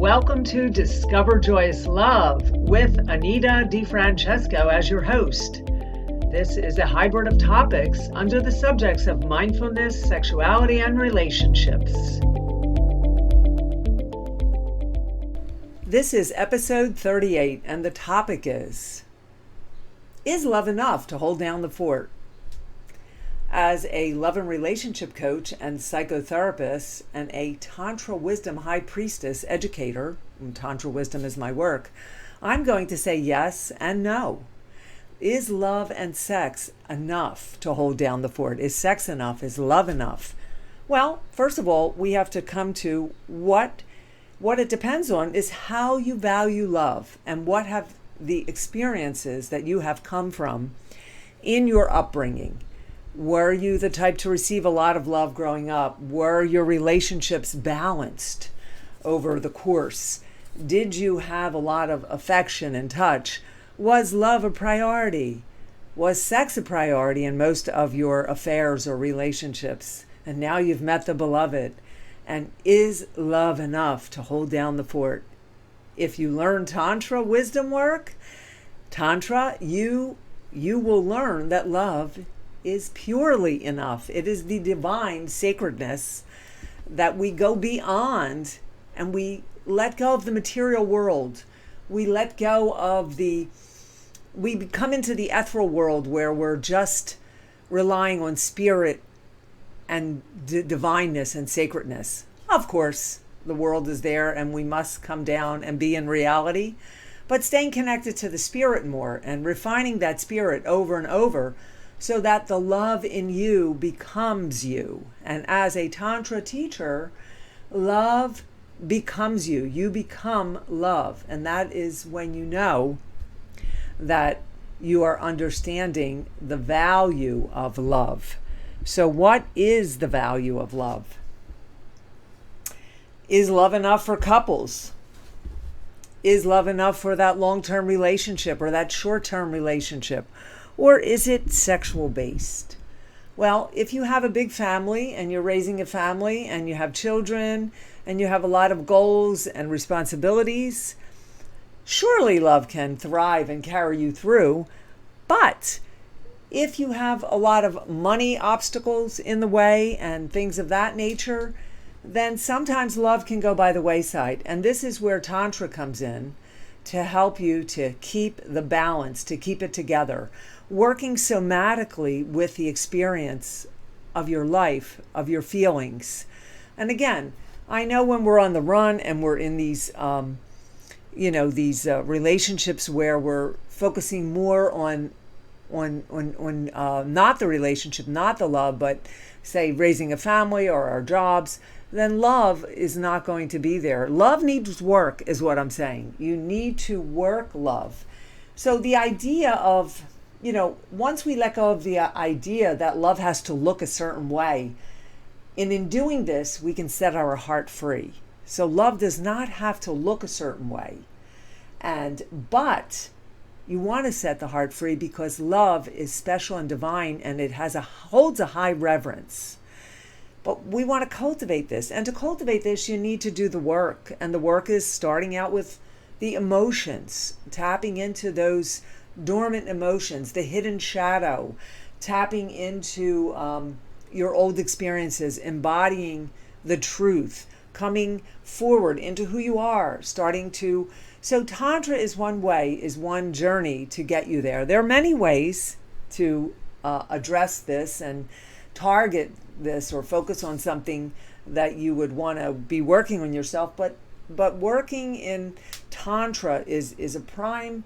Welcome to Discover Joyous Love with Anita DeFrancesco as your host. This is a hybrid of topics under the subjects of mindfulness, sexuality, and relationships. This is episode 38, and the topic is love enough to hold down the fort? As a love and relationship coach and psychotherapist and a Tantra wisdom high priestess educator, and Tantra wisdom is my work, I'm going to say yes and no. Is love and sex enough to hold down the fort? Is sex enough? Is love enough? Well, first of all, we have to come to what it depends on is how you value love and what have the experiences that you have come from in your upbringing. Were you the type to receive a lot of love growing up? Were your relationships balanced over the course? Did you have a lot of affection and touch? Was love a priority? Was sex a priority in most of your affairs or relationships? And now you've met the beloved. And is love enough to hold down the fort? If you learn Tantra wisdom work, Tantra, you will learn that love is purely enough. It is the divine sacredness that we go beyond and we let go of the material world. We let go of we come into the ethereal world where we're just relying on spirit and divineness and sacredness. Of course, the world is there and we must come down and be in reality, but staying connected to the spirit more and refining that spirit over and over so that the love in you becomes you. And as a Tantra teacher, love becomes you. You become love. And that is when you know that you are understanding the value of love. So what is the value of love? Is love enough for couples? Is love enough for that long-term relationship or that short-term relationship? Or is it sexual based? Well, if you have a big family and you're raising a family and you have children and you have a lot of goals and responsibilities, surely love can thrive and carry you through. But if you have a lot of money obstacles in the way and things of that nature, then sometimes love can go by the wayside. And this is where Tantra comes in to help you to keep the balance, to keep it together, working somatically with the experience of your life, of your feelings. And again, I know when we're on the run and we're in these, relationships where we're focusing more on not the relationship, not the love, but say raising a family or our jobs, then love is not going to be there. Love needs work is what I'm saying. You need to work love. So the idea of, once we let go of the idea that love has to look a certain way, and in doing this, we can set our heart free. So love does not have to look a certain way. But you want to set the heart free because love is special and divine and it holds a high reverence. But we want to cultivate this. And to cultivate this, you need to do the work. And the work is starting out with the emotions, tapping into those dormant emotions, the hidden shadow, tapping into your old experiences, embodying the truth, coming forward into who you are, So Tantra is one way, is one journey to get you there. There are many ways to address this and target this or focus on something that you would want to be working on yourself, but working in Tantra is a prime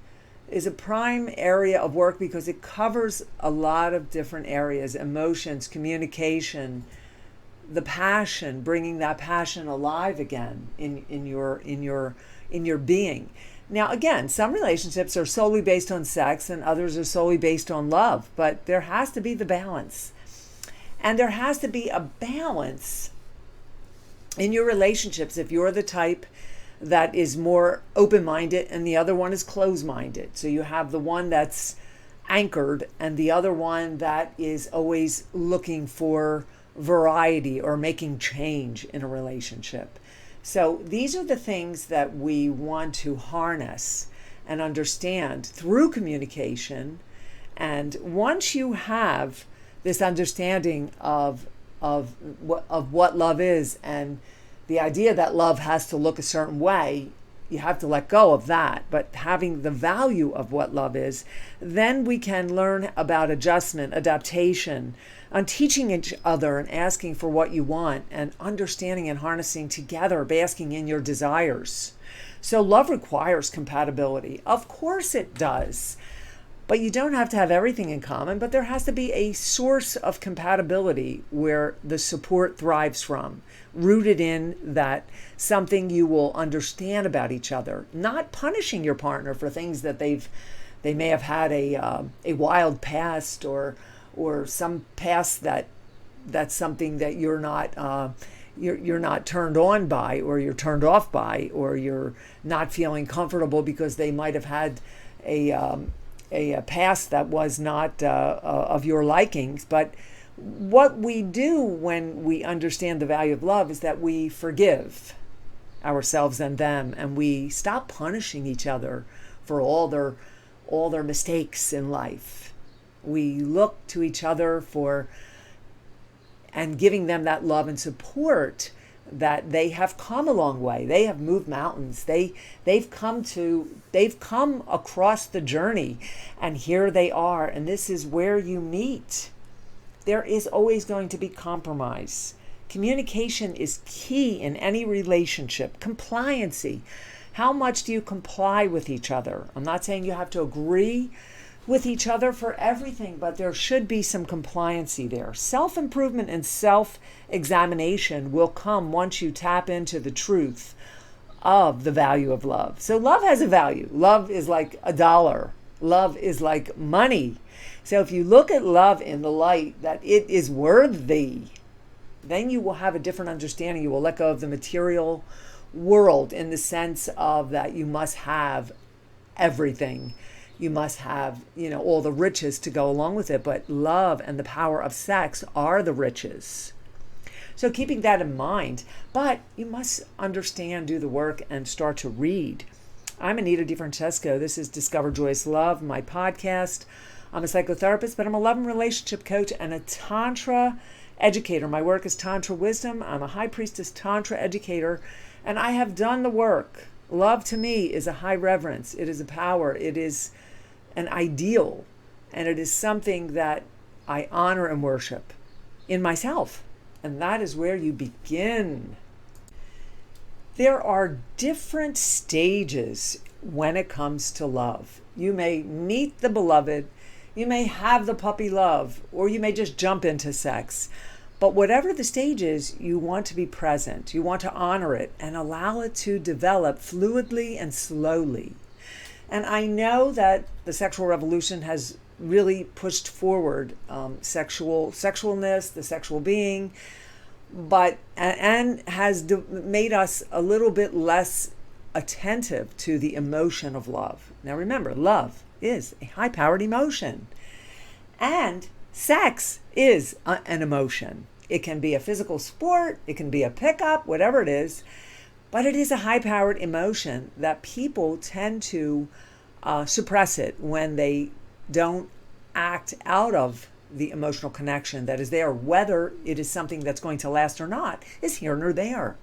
area of work because it covers a lot of different areas: emotions, communication, the passion, bringing that passion alive again in your being. Now, again, some relationships are solely based on sex and others are solely based on love, but there has to be the balance. And there has to be a balance in your relationships if you're the type that is more open-minded and the other one is closed-minded. So you have the one that's anchored and the other one that is always looking for variety or making change in a relationship. So these are the things that we want to harness and understand through communication. And once you have this understanding of what love is, and the idea that love has to look a certain way, you have to let go of that. But having the value of what love is, then we can learn about adjustment, adaptation, on teaching each other and asking for what you want, and understanding and harnessing together, basking in your desires. So love requires compatibility. Of course it does. But you don't have to have everything in common, but there has to be a source of compatibility where the support thrives from, rooted in that something you will understand about each other, not punishing your partner for things that they may have had a wild past, or some past that's something that you're not turned on by, or you're turned off by, or you're not feeling comfortable because they might have had a past that was not of your likings. But what we do when we understand the value of love is that we forgive ourselves and them, and we stop punishing each other for all their mistakes in life. We look to each other for and giving them that love and support, that they have come a long way. They have moved mountains. They've come across the journey, and here they are, and this is where you meet. There is always going to be compromise. Communication is key in any relationship. Compliancy. How much do you comply with each other? I'm not saying you have to agree with each other for everything, but there should be some compliancy there. Self-improvement and self-examination will come once you tap into the truth of the value of love. So love has a value. Love is like $1. Love is like money. So if you look at love in the light that it is worthy, then you will have a different understanding. You will let go of the material world, in the sense of that you must have everything. You must have, all the riches to go along with it. But love and the power of sex are the riches. So keeping that in mind, but you must understand, do the work, and start to read. I'm Anita DeFrancesco. This is Discover Joyous Love, my podcast. I'm a psychotherapist, but I'm a love and relationship coach and a Tantra educator. My work is Tantra wisdom. I'm a high priestess Tantra educator, and I have done the work. Love to me is a high reverence. It is a power. It is an ideal, and it is something that I honor and worship in myself. And that is where you begin. There are different stages when it comes to love. You may meet the beloved, you may have the puppy love, or you may just jump into sex. But whatever the stage is, you want to be present. You want to honor it and allow it to develop fluidly and slowly. And I know that the sexual revolution has really pushed forward sexualness, the sexual being, but and has made us a little bit less attentive to the emotion of love. Now remember, love is a high-powered emotion, and sex is an emotion. It can be a physical sport, it can be a pickup, whatever it is, but it is a high-powered emotion that people tend to suppress it when they don't act out of the emotional connection that is there. Whether it is something that's going to last or not is here nor there.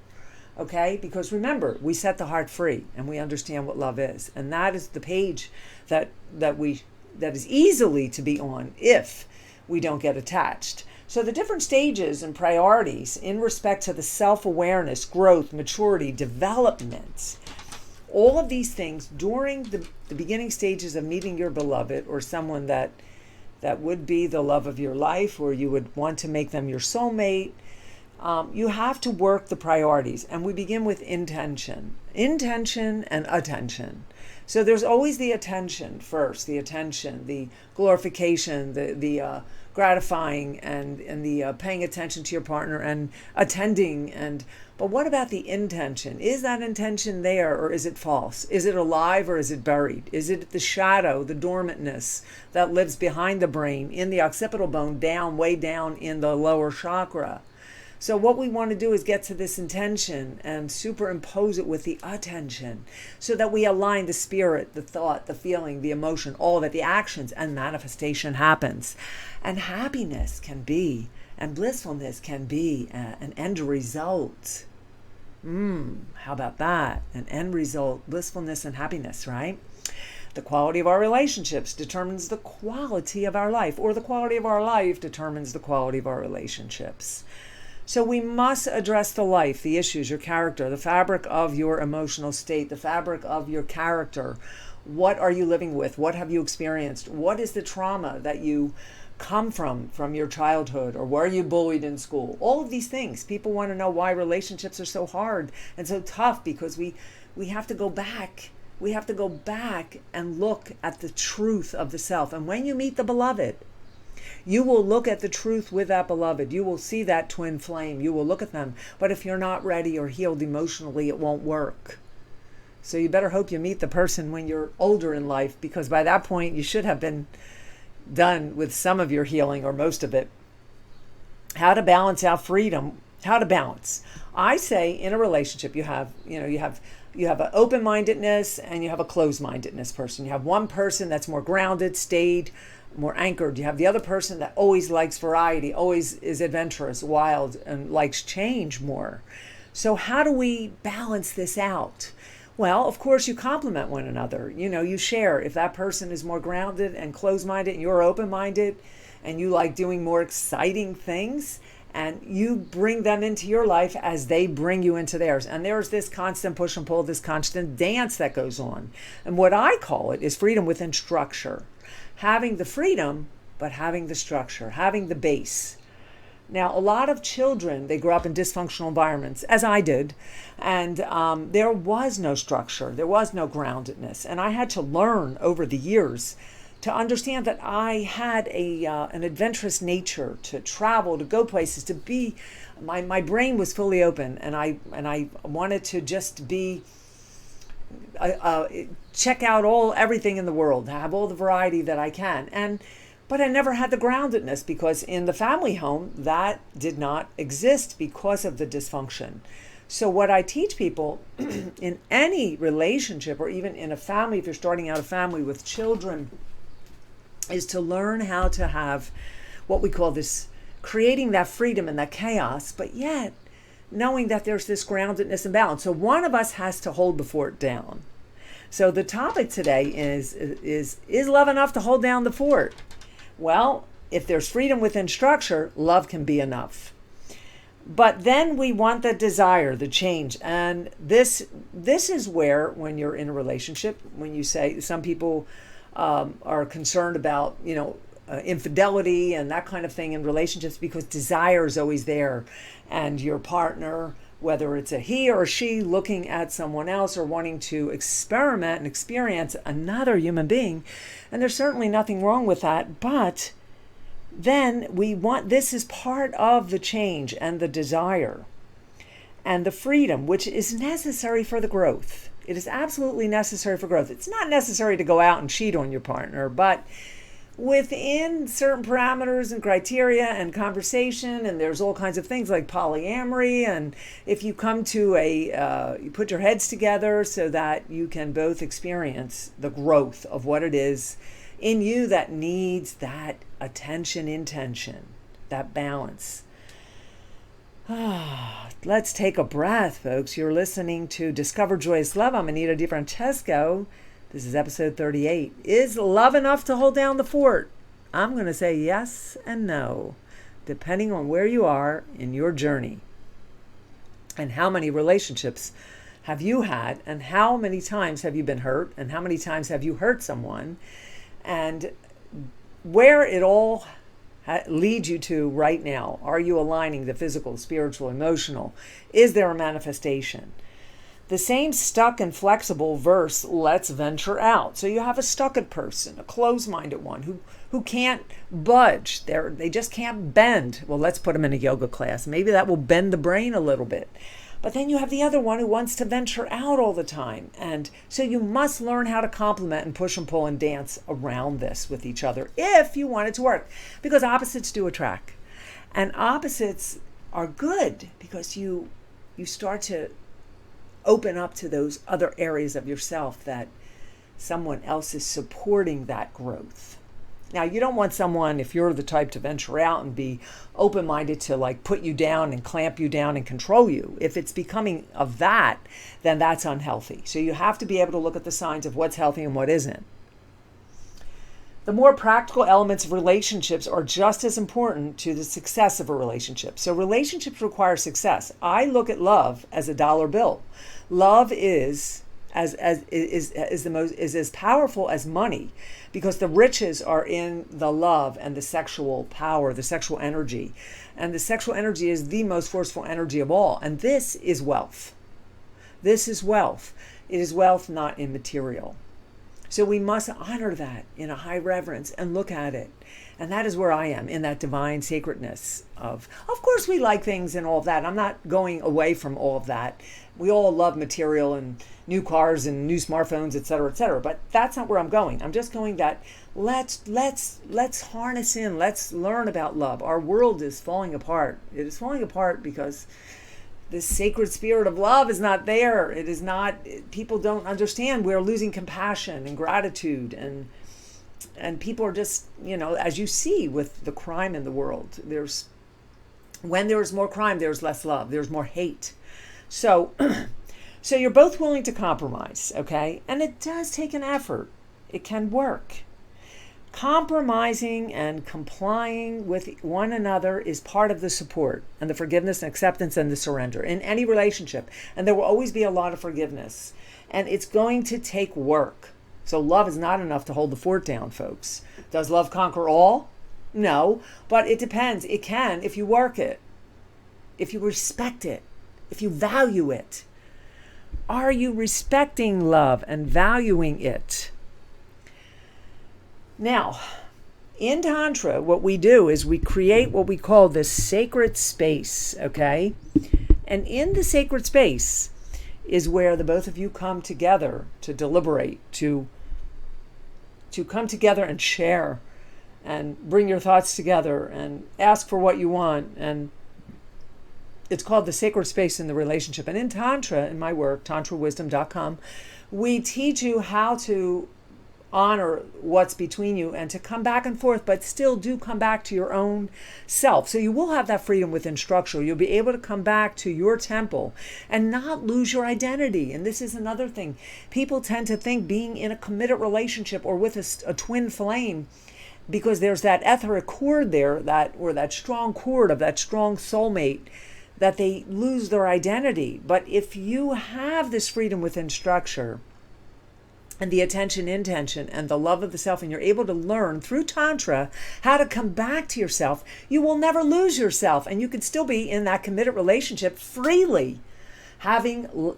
Okay? Because remember, we set the heart free and we understand what love is. And that is the page that is easily to be on if we don't get attached. So the different stages and priorities in respect to the self-awareness, growth, maturity, development, all of these things during the beginning stages of meeting your beloved, or someone that would be the love of your life, or you would want to make them your soulmate, you have to work the priorities. And we begin with intention and attention. So there's always the attention first, the attention, the glorification, the gratifying, and the paying attention to your partner and attending. But what about the intention? Is that intention there, or is it false? Is it alive, or is it buried? Is it the shadow, the dormantness that lives behind the brain in the occipital bone, way down in the lower chakra? So what we want to do is get to this intention and superimpose it with the attention so that we align the spirit, the thought, the feeling, the emotion, all of it, the actions, and manifestation happens. And happiness can be, and blissfulness can be an end result. How about that? An end result, blissfulness and happiness, right? The quality of our relationships determines the quality of our life, or the quality of our life determines the quality of our relationships. So we must address the life, the issues, your character, the fabric of your emotional state, the fabric of your character. What are you living with? What have you experienced? What is the trauma that you come from your childhood, or were you bullied in school? All of these things. People want to know why relationships are so hard and so tough, because we have to go back. We have to go back and look at the truth of the self. And when you meet the beloved, you will look at the truth with that beloved. You will see that twin flame. You will look at them. But if you're not ready or healed emotionally, it won't work. So you better hope you meet the person when you're older in life, because by that point you should have been done with some of your healing or most of it. How to balance out freedom. How to balance. I say in a relationship you have an open-mindedness and you have a closed-mindedness person. You have one person that's more grounded, stayed, more anchored. You have the other person that always likes variety, always is adventurous, wild, and likes change more. So how do we balance this out? Well, of course, you complement one another. You share. If that person is more grounded and closed-minded and you're open-minded and you like doing more exciting things, and you bring them into your life as they bring you into theirs. And there's this constant push and pull, this constant dance that goes on. And what I call it is freedom within structure. Having the freedom, but having the structure, having the base. Now, a lot of children, they grow up in dysfunctional environments, as I did, and there was no structure, there was no groundedness. And I had to learn over the years to understand that I had an adventurous nature, to travel, to go places, to be, my brain was fully open, and I wanted to just be, check out everything in the world, have all the variety that I can. But I never had the groundedness, because in the family home, that did not exist because of the dysfunction. So what I teach people in any relationship, or even in a family, if you're starting out a family with children, is to learn how to have what we call this, creating that freedom and that chaos, but yet knowing that there's this groundedness and balance. So one of us has to hold the fort down. So the topic today is love enough to hold down the fort? Well, if there's freedom within structure, love can be enough. But then we want the desire, the change. And this is where, when you're in a relationship, when you say, some people are concerned about, infidelity and that kind of thing in relationships, because desire is always there. And your partner, whether it's a he or she looking at someone else or wanting to experiment and experience another human being, and there's certainly nothing wrong with that, but then this is part of the change and the desire and the freedom, which is necessary for the growth. It is absolutely necessary for growth. It's not necessary to go out and cheat on your partner, but within certain parameters and criteria and conversation, and there's all kinds of things like polyamory, and if you come to you put your heads together so that you can both experience the growth of what it is in you that needs that attention, intention, that balance. Let's take a breath, folks. You're listening to Discover Joyous Love. I'm Anita DeFrancesco. This is episode 38. Is love enough to hold down the fort? I'm going to say yes and no, depending on where you are in your journey. And how many relationships have you had? And how many times have you been hurt? And how many times have you hurt someone? And where it all lead you to right now? Are you aligning the physical, spiritual, emotional? Is there a manifestation? The same stuck and flexible verse, let's venture out. So you have a stuck person, a closed-minded one who can't budge. They just can't bend. Well, let's put them in a yoga class. Maybe that will bend the brain a little bit. But then you have the other one who wants to venture out all the time. And so you must learn how to complement and push and pull and dance around this with each other if you want it to work. Because opposites do attract. And opposites are good, because you start to open up to those other areas of yourself that someone else is supporting that growth. Now, you don't want someone, if you're the type to venture out and be open-minded, to like put you down and clamp you down and control you. If it's becoming of that, then that's unhealthy. So you have to be able to look at the signs of what's healthy and what isn't. The more practical elements of relationships are just as important to the success of a relationship. So relationships require success. I look at love as a dollar bill. Love is as powerful as money, because the riches are in the love and the sexual power, the sexual energy. And the sexual energy is the most forceful energy of all. And this is wealth. This is wealth. It is wealth not immaterial. So we must honor that in a high reverence and look at it. And that is where I am, in that divine sacredness of course we like things and all of that. I'm not going away from all of that. We all love material and new cars and new smartphones, et cetera, but that's not where I'm going. I'm just going that let's harness in, let's learn about love. Our world is falling apart. It is falling apart because this sacred spirit of love is not there. It is not, people don't understand. We're losing compassion and gratitude, and people are just, as you see with the crime in the world, when there's more crime, there's less love, there's more hate. So you're both willing to compromise, okay? And it does take an effort. It can work. Compromising and complying with one another is part of the support and the forgiveness and acceptance and the surrender in any relationship. And there will always be a lot of forgiveness. And it's going to take work. So love is not enough to hold the fort down, folks. Does love conquer all? No, but it depends. It can if you work it, if you respect it, if you value it. Are you respecting love and valuing it? Now, in Tantra, what we do is we create what we call this sacred space, okay? And in the sacred space is where the both of you come together to deliberate, to come together and share and bring your thoughts together and ask for what you want. And it's called the sacred space in the relationship. And in Tantra, in my work, tantrawisdom.com, we teach you how to honor what's between you and to come back and forth, but still do come back to your own self. So you will have that freedom within structure. You'll be able to come back to your temple and not lose your identity. And this is another thing. People tend to think being in a committed relationship or with a twin flame, because there's that etheric cord there, that strong cord of that strong soulmate, that they lose their identity. But if you have this freedom within structure and the attention, intention, and the love of the self, and you're able to learn through Tantra how to come back to yourself, you will never lose yourself. And you can still be in that committed relationship freely,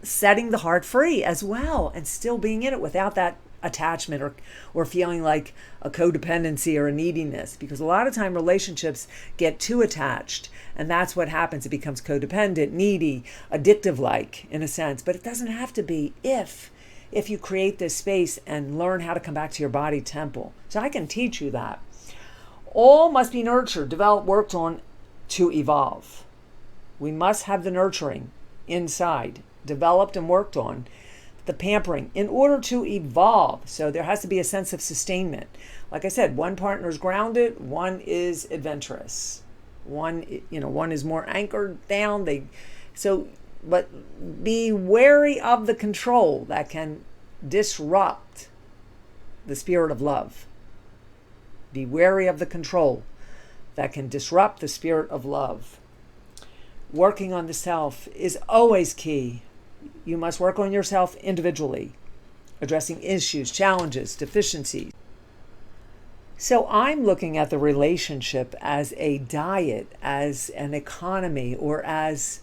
setting the heart free as well, and still being in it without that attachment or feeling like a codependency or a neediness. Because a lot of time relationships get too attached, and that's what happens. It becomes codependent, needy, addictive-like in a sense. But it doesn't have to be if you create this space and learn how to come back to your body temple. So I can teach you that. All must be nurtured, developed, worked on to evolve. We must have the nurturing inside, developed and worked on, the pampering in order to evolve. So there has to be a sense of sustainment. Like I said, one partner is grounded, one is adventurous. One is more anchored down. But be wary of the control that can disrupt the spirit of love. Be wary of the control that can disrupt the spirit of love. Working on the self is always key. You must work on yourself individually, addressing issues, challenges, deficiencies. So I'm looking at the relationship as a diet, as an economy, or as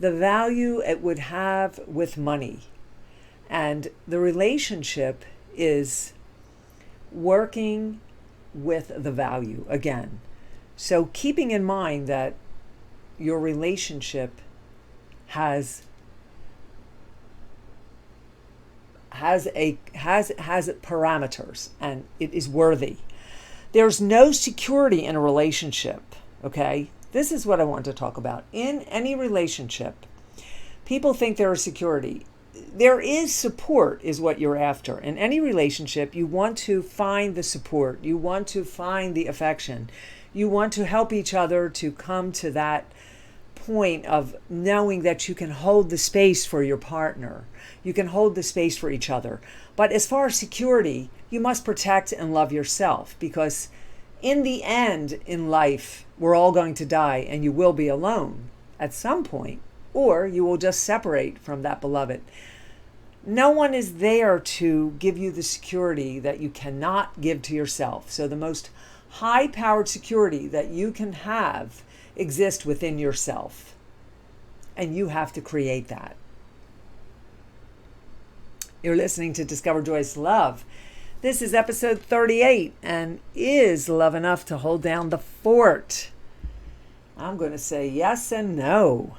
the value it would have with money. And the relationship is working with the value again. So keeping in mind that your relationship has parameters and it is worthy. There's no security in a relationship, okay? this is what I want to talk about. In any relationship, people think there is security. There is support is what you're after. In any relationship, you want to find the support. You want to find the affection. You want to help each other to come to that point of knowing that you can hold the space for your partner. You can hold the space for each other. But as far as security, you must protect and love yourself, because in the end in life, we're all going to die and you will be alone at some point, or you will just separate from that beloved. No one is there to give you the security that you cannot give to yourself. So the most high-powered security that you can have exists within yourself, and you have to create that. You're listening to Discover Joyous Love. This is episode 38, and is love enough to hold down the fort? I'm going to say yes and no.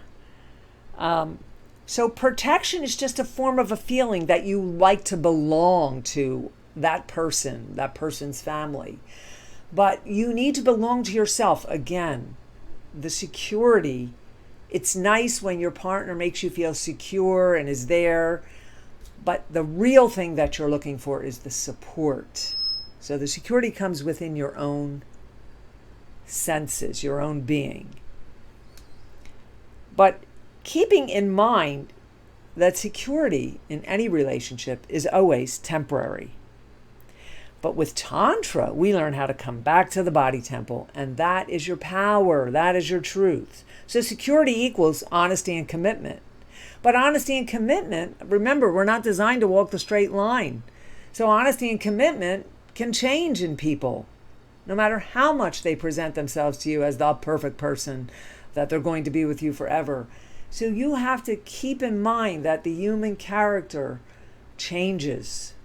So protection is just a form of a feeling that you like to belong to that person, that person's family. But you need to belong to yourself. Again, the security, it's nice when your partner makes you feel secure and is there. But the real thing that you're looking for is the support. So the security comes within your own senses, your own being. But keeping in mind that security in any relationship is always temporary. But with Tantra, we learn how to come back to the body temple, and that is your power, that is your truth. So security equals honesty and commitment. But honesty and commitment, remember, we're not designed to walk the straight line. So honesty and commitment can change in people, no matter how much they present themselves to you as the perfect person, that they're going to be with you forever. So you have to keep in mind that the human character changes,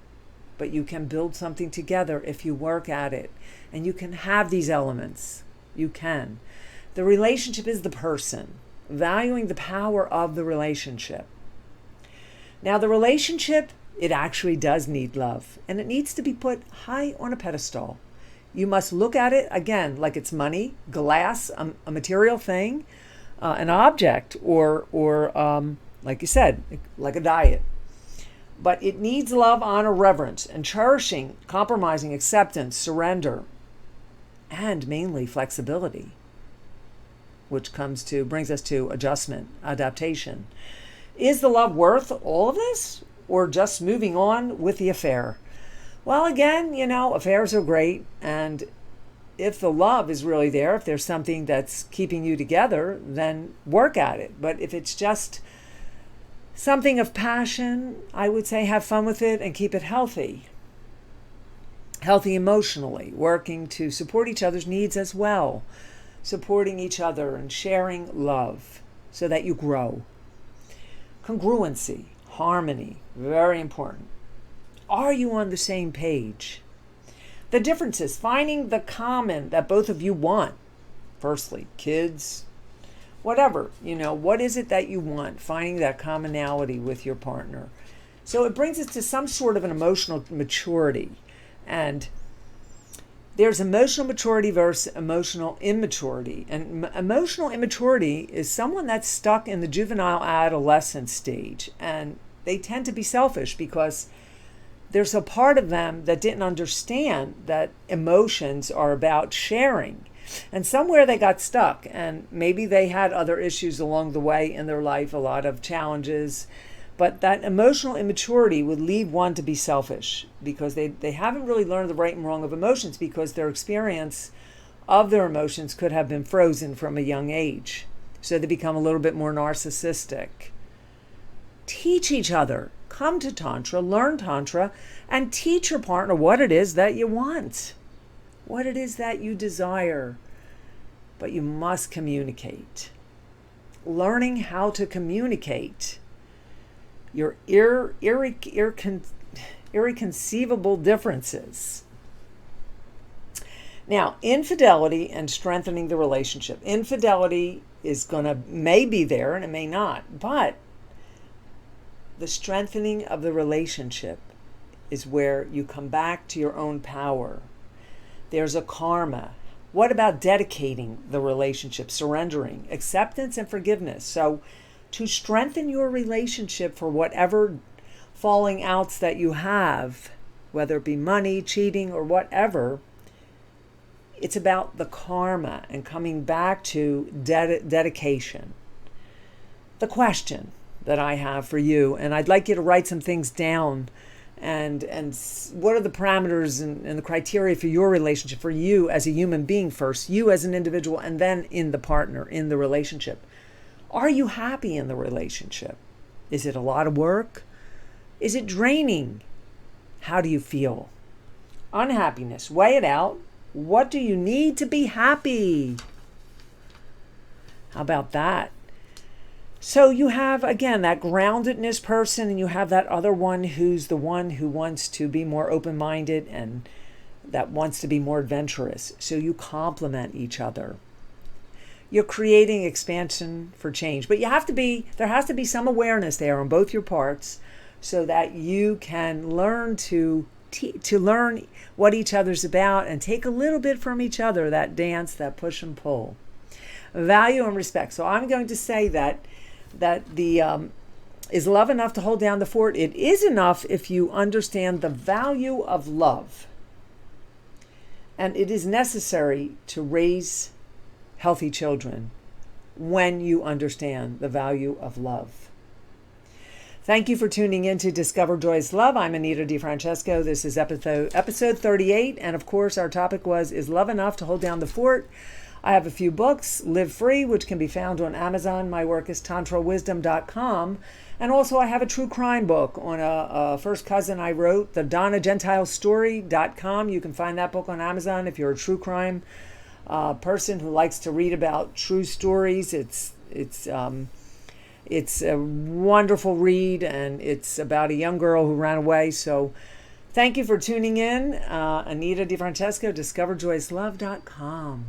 but you can build something together if you work at it, and you can have these elements. You can. The relationship is the person, valuing the power of the relationship. Now, the relationship, it actually does need love, and it needs to be put high on a pedestal. You must look at it, again, like it's money, glass, a material thing, an object, or like you said, like a diet. But it needs love, honor, reverence, and cherishing, compromising, acceptance, surrender, and mainly flexibility, which brings us to adjustment, adaptation. Is the love worth all of this, or just moving on with the affair? Well, again, affairs are great, and if the love is really there, if there's something that's keeping you together, then work at it. But if it's just something of passion, I would say have fun with it and keep it healthy. Healthy emotionally, working to support each other's needs as well. Supporting each other and sharing love so that you grow. Congruency, harmony, very important. Are you on the same page? The difference is finding the common that both of you want. Firstly, kids, whatever, what is it that you want? Finding that commonality with your partner. So it brings us to some sort of an emotional maturity. And there's emotional maturity versus emotional immaturity. And emotional immaturity is someone that's stuck in the juvenile adolescent stage. And they tend to be selfish because there's a part of them that didn't understand that emotions are about sharing. And somewhere they got stuck, and maybe they had other issues along the way in their life, a lot of challenges. But that emotional immaturity would lead one to be selfish because they haven't really learned the right and wrong of emotions, because their experience of their emotions could have been frozen from a young age. So they become a little bit more narcissistic. Teach each other. Come to Tantra, learn Tantra, and teach your partner what it is that you want, what it is that you desire. But you must communicate. Learning how to communicate your irreconcilable differences. Now, infidelity and strengthening the relationship. Infidelity may be there and it may not, but the strengthening of the relationship is where you come back to your own power. There's a karma. What about dedicating the relationship, surrendering, acceptance, and forgiveness? So, to strengthen your relationship for whatever falling outs that you have, whether it be money, cheating, or whatever, it's about the karma and coming back to dedication. The question that I have for you, and I'd like you to write some things down, and what are the parameters and the criteria for your relationship, for you as a human being first, you as an individual, and then in the partner, in the relationship. Are you happy in the relationship? Is it a lot of work? Is it draining? How do you feel? Unhappiness, weigh it out. What do you need to be happy? How about that? So you have, again, that groundedness person, and you have that other one who's the one who wants to be more open-minded and that wants to be more adventurous. So you complement each other. You're creating expansion for change. But there has to be some awareness there on both your parts so that you can learn to learn what each other's about and take a little bit from each other, that dance, that push and pull. Value and respect. So I'm going to say that is love enough to hold down the fort? It is enough if you understand the value of love. And it is necessary to raise healthy children when you understand the value of love. Thank you for tuning in to Discover Joyous Love. I'm Anita DeFrancesco. This is episode 38. And of course, our topic was, is love enough to hold down the fort? I have a few books, Live Free, which can be found on Amazon. My work is tantrawisdom.com. And also I have a true crime book on a first cousin I wrote, the DonnaGentileStory.com. You can find that book on Amazon if you're a true crime person who likes to read about true stories. It's a wonderful read, and it's about a young girl who ran away. So thank you for tuning in. Anita DeFrancesco, DiscoverJoyousLove.com.